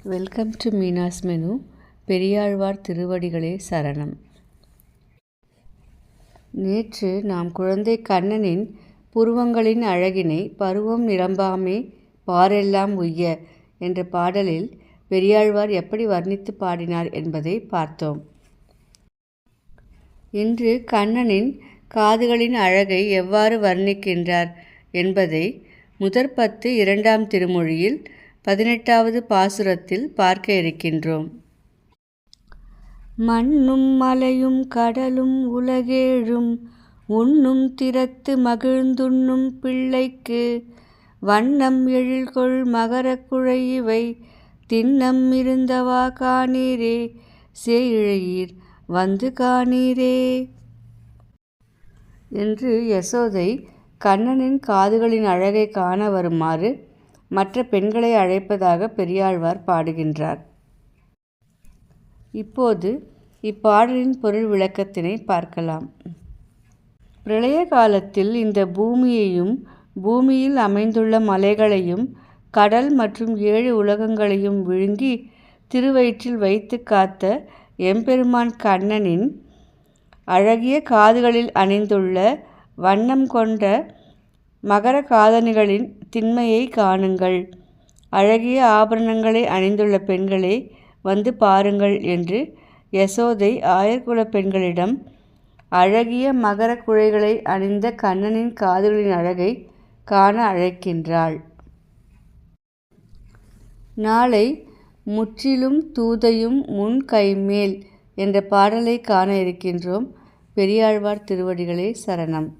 Welcome to Meena's menu. Periyazhwar திருவடிகளே சரணம். நேற்று நாம் குழந்தை கண்ணனின் புருவங்களின் அழகினை பருவம் நிரம்பாமே பாரெல்லாம் உய்ய என்ற பாடலில் பெரியாழ்வார் எப்படி வர்ணித்து பாடினார் என்பதை பார்த்தோம். இன்று கண்ணனின் காதுகளின் அழகை எவ்வாறு வர்ணிக்கின்றார் என்பதை முதற்பத்து 2ஆம் திருமொழியில் 18வது பாசுரத்தில் பார்க்க இருக்கின்றோம். மண்ணும் மலையும் கடலும் உலகேழும் உண்ணும் திறத்து மகிழ்ந்துண்ணும் பிள்ளைக்கு வண்ணம் எழில்கொள் மகரக் குழை இவை திண்ணம் இருந்தவா காணீரே சேயிழையீர் வந்து காணீரே என்று யசோதை கண்ணனின் காதுகளின் அழகை காண வருமாறு மற்ற பெண்களை அழைப்பதாக பெரியாழ்வார் பாடுகின்றார். இப்போது இப்பாடலின் பொருள் விளக்கத்தினை பார்க்கலாம். பிரளய காலத்தில் இந்த பூமியையும் பூமியில் அமைந்துள்ள மலைகளையும் கடல் மற்றும் 7 உலகங்களையும் விழுங்கி திருவயிற்றில் வைத்து காத்த எம்பெருமான் கண்ணனின் அழகிய காதுகளில் அணிந்துள்ள வண்ணம் கொண்ட மகர காதணிகளின் திண்மையை காணுங்கள். அழகிய ஆபரணங்களை அணிந்துள்ள பெண்களே வந்து பாருங்கள் என்று யசோதை ஆயர்குல பெண்களிடம் அழகிய மகர குழைகளை அணிந்த கண்ணனின் காதுகளின் அழகை காண அழைக்கின்றாள். நாளை முற்றிலும் தூதையும் முன் கைமேல் என்ற பாடலை காண இருக்கின்றோம். பெரியாழ்வார் திருவடிகளே சரணம்.